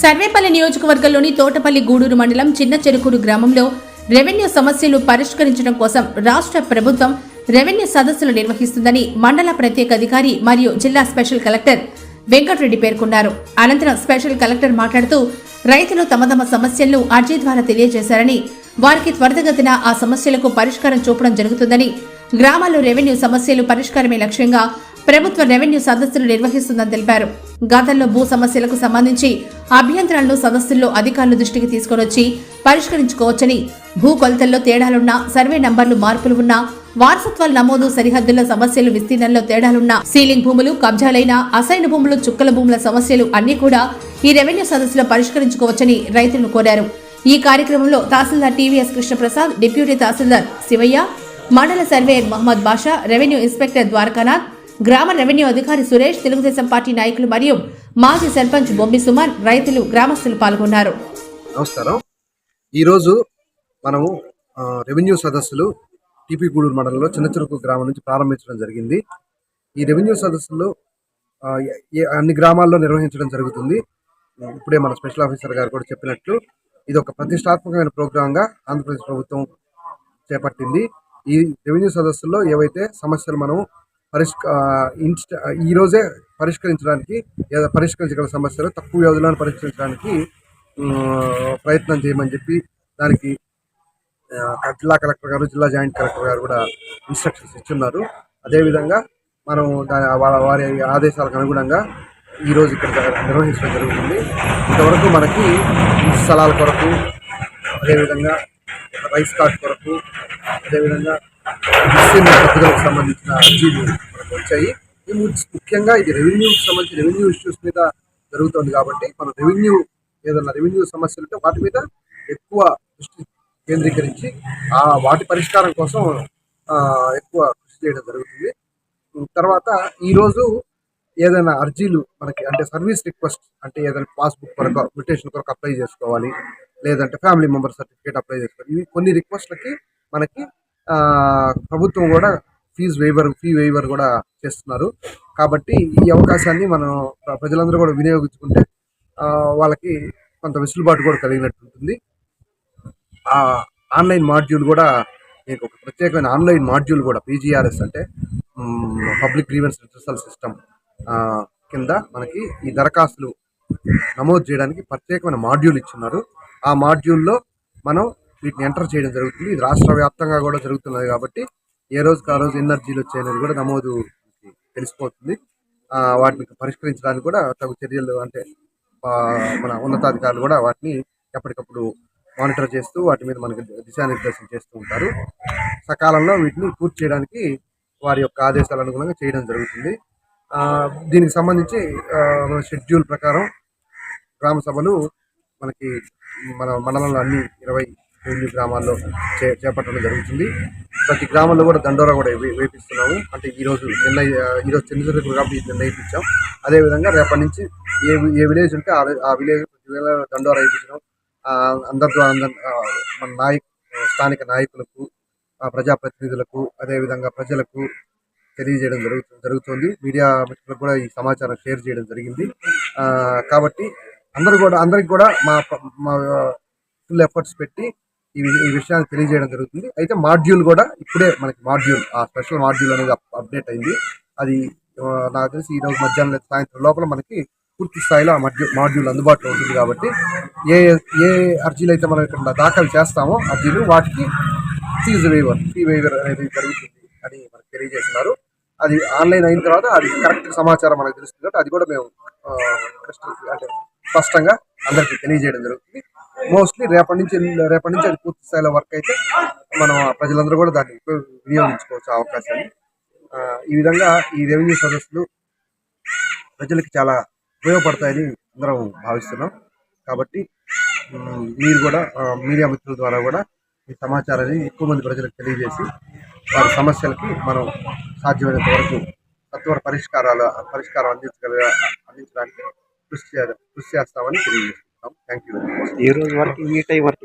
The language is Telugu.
సర్వేపల్లి నియోజకవర్గంలోని తోటపల్లి గూడూరు మండలం చిన్న చెరుకూరు గ్రామంలో రెవెన్యూ సమస్యలు పరిష్కరించడం కోసం రాష్ట్ర ప్రభుత్వం రెవెన్యూ సదస్సులు నిర్వహిస్తుందని మండల ప్రత్యేక అధికారి మరియు జిల్లా స్పెషల్ కలెక్టర్ వెంకటరెడ్డి పేర్కొన్నారు. అనంతరం స్పెషల్ కలెక్టర్ మాట్లాడుతూ రైతులు తమ సమస్యలను అర్జీ ద్వారా తెలియజేశారని, వారికి త్వరితగతిన ఆ సమస్యలకు పరిష్కారం చూపడం జరుగుతుందని, గ్రామాల్లో రెవెన్యూ సమస్యలు పరిష్కారమే లక్ష్యంగా ప్రభుత్వ రెవెన్యూ సదస్సులు నిర్వహిస్తుందని తెలిపారు. గతంలో భూ సమస్యలకు సంబంధించి అభ్యంతరాలను సదస్సుల్లో అధికారుల దృష్టికి తీసుకొచ్చి పరిష్కరించుకోవచ్చని, భూ కొలతల్లో తేడాలున్నా, సర్వే నంబర్లు మార్పులు ఉన్నా, వారసత్వాల నమోదు సరిహద్దుల సమస్యలు, విస్తీర్ణంలో తేడాలున్నా, సీలింగ్ భూములు, కబ్జాలైన అసైన్ భూములు, చుక్కల భూముల సమస్యలు అన్ని కూడా ఈ రెవెన్యూ సదస్సులో పరిష్కరించుకోవచ్చని రైతులను కోరారు. ఈ కార్యక్రమంలో తహసీల్దార్ టీవీఎస్ కృష్ణప్రసాద్, డిప్యూటీ తహసీల్దార్ శివయ్య, మండల సర్వేయర్ మహమ్మద్ బాషా, రెవెన్యూ ఇన్స్పెక్టర్ ద్వారకానాథ్, గ్రామ రెవెన్యూ అధికారి సురేష్, తెలుగుదేశం పార్టీ నాయకులు మరియు మాజీ సర్పంచ్ బొమ్మి సుమన్, రైతులు, గ్రామస్తులు పాల్గొన్నారు. నమస్కారం. ఈరోజు మనము రెవెన్యూ సదస్సులు టీపీ గూడూరు మండలంలో చిన్న చెరుకు గ్రామం నుంచి ప్రారంభించడం జరిగింది. ఈ రెవెన్యూ సదస్సులు అన్ని గ్రామాల్లో నిర్వహించడం జరుగుతుంది. ఇప్పుడే మన స్పెషల్ ఆఫీసర్ గారు కూడా చెప్పినట్లు ఇది ఒక ప్రతిష్టాత్మకమైన ప్రోగ్రాంగా ఆంధ్రప్రదేశ్ ప్రభుత్వం చేపట్టింది. ఈ రెవెన్యూ సదస్సుల్లో ఏవైతే సమస్యలు మనం ఈ రోజే పరిష్కరించగల సమస్యలు తక్కువ వ్యవధిలో పరిష్కరించడానికి ప్రయత్నం చేయమని చెప్పి దానికి జిల్లా కలెక్టర్ గారు, జిల్లా జాయింట్ కలెక్టర్ గారు కూడా ఇన్స్ట్రక్షన్స్ ఇచ్చున్నారు. అదేవిధంగా మనం వారి ఆదేశాలకు అనుగుణంగా ఈరోజు ఇక్కడ నిర్వహించడం జరుగుతుంది. ఇంతవరకు మనకి స్థలాల కొరకు, అదేవిధంగా రైస్ కార్డ్ కొరకు, అదేవిధంగా పద్ధతులకు సంబంధించిన అర్జీలు మనకు వచ్చాయి. ముఖ్యంగా ఇది రెవెన్యూకి సంబంధించి రెవెన్యూ ఇష్యూస్ మీద జరుగుతుంది కాబట్టి మనం ఏదైనా రెవెన్యూ సమస్యలు ఉంటే వాటి మీద ఎక్కువ దృష్టి కేంద్రీకరించి వాటి పరిష్కారం కోసం ఎక్కువ కృషి చేయడం జరుగుతుంది. తర్వాత ఈరోజు ఏదైనా అర్జీలు మనకి అంటే సర్వీస్ రిక్వెస్ట్ అంటే ఏదైనా పాస్బుక్ కొరకు, మ్యుటేషన్ కొరకు అప్లై చేసుకోవాలి, లేదంటే ఫ్యామిలీ మెంబర్ సర్టిఫికేట్ అప్లై చేసుకోవాలి. ఇవి కొన్ని రిక్వెస్ట్లకి మనకి ప్రభుత్వం కూడా ఫీ వేవర్ కూడా చేస్తున్నారు. కాబట్టి ఈ అవకాశాన్ని మనం ప్రజలందరూ కూడా వినియోగించుకుంటే వాళ్ళకి కొంత వెసులుబాటు కూడా కలిగినట్టు ఉంటుంది. ఆన్లైన్ మాడ్యూల్ కూడా మీకు ఒక ప్రత్యేకమైన ఆన్లైన్ మాడ్యూల్ కూడా పీజీఆర్ఎస్ అంటే పబ్లిక్ గ్రీవెన్స్ రిట్రసల్ సిస్టమ్ కింద మనకి ఈ దరఖాస్తులు నమోదు చేయడానికి ప్రత్యేకమైన మాడ్యూల్ ఇచ్చున్నారు. ఆ మాడ్యూల్లో మనం వీటిని ఎంటర్ చేయడం జరుగుతుంది. ఇది రాష్ట్ర వ్యాప్తంగా కూడా జరుగుతున్నది కాబట్టి ఏ రోజుకి ఆ రోజు ఎనర్జీలు వచ్చాయనేది కూడా నమోదు తెలిసిపోతుంది. వాటిని పరిష్కరించడానికి కూడా తగు చర్యలు అంటే మన ఉన్నతాధికారులు కూడా వాటిని ఎప్పటికప్పుడు మానిటర్ చేస్తూ వాటి మీద మనకి దిశానిర్దేశం చేస్తూ ఉంటారు. సకాలంలో వీటిని పూర్తి చేయడానికి వారి యొక్క ఆదేశాల అనుగుణంగా చేయడం జరుగుతుంది. దీనికి సంబంధించి మన షెడ్యూల్ ప్రకారం గ్రామ సభలు మనకి మన మండలంలో అన్ని 20 రెవెన్యూ గ్రామాల్లో చేపట్టడం జరుగుతుంది. ప్రతి గ్రామంలో కూడా దండోరా కూడా వేపిస్తున్నాము. అంటే ఈరోజు చిన్న చెరుకు కాబట్టి నిర్ణయించాం. అదేవిధంగా రేపటి నుంచి ఏ విలేజ్ ఉంటే ఆ విలేజ్ దండోరా వేయించడం, మన స్థానిక నాయకులకు, ప్రజాప్రతినిధులకు, అదేవిధంగా ప్రజలకు తెలియజేయడం జరుగుతుంది. మీడియా మిత్రులకు కూడా ఈ సమాచారం షేర్ చేయడం జరిగింది. కాబట్టి అందరికి కూడా మా ఫుల్ ఎఫర్ట్స్ పెట్టి ఈ విషయాన్ని తెలియజేయడం జరుగుతుంది. అయితే మాడ్యూల్ కూడా ఇప్పుడే మనకి ఆ స్పెషల్ మాడ్యూల్ అనేది అప్డేట్ అయింది. అది నాకు తెలిసి ఈరోజు మధ్యాహ్నం సాయంత్రం లోపల మనకి పూర్తి స్థాయిలో ఆ మాడ్యూల్ అందుబాటులో ఉంటుంది. కాబట్టి ఏ అర్జీలు అయితే మనం ఇక్కడ దాఖలు చేస్తామో అర్జీలు వాటికి ఫీ వేవర్ అనేది జరుగుతుంది అని మనకు తెలియజేస్తున్నారు. అది ఆన్లైన్ అయిన తర్వాత అది కరెక్ట్ సమాచారం మనకు తెలుస్తుంది కాబట్టి అది కూడా మేము అంటే స్పష్టంగా అందరికీ తెలియజేయడం జరుగుతుంది. మోస్ట్లీ రేపటి నుంచి అది పూర్తి స్థాయిలో వర్క్ అయితే మనం ప్రజలందరూ కూడా దాన్ని వినియోగించుకోవచ్చు అవకాశాన్ని. ఈ విధంగా ఈ రెవెన్యూ సదస్సులు ప్రజలకి చాలా ఉపయోగపడతాయని అందరం భావిస్తున్నాం. కాబట్టి మీరు కూడా మీడియా మిత్రుల ద్వారా కూడా ఈ సమాచారాన్ని ఎక్కువ మంది ప్రజలకు తెలియజేసి వారి సమస్యలకి మనం సాధ్యమైనంత వరకు సత్వర పరిష్కారం అందించడానికి కృషి చేస్తామని తెలియజేస్తున్నాం. Thank you very much. ఈ రోజు వరకు ఈ టైం వరకు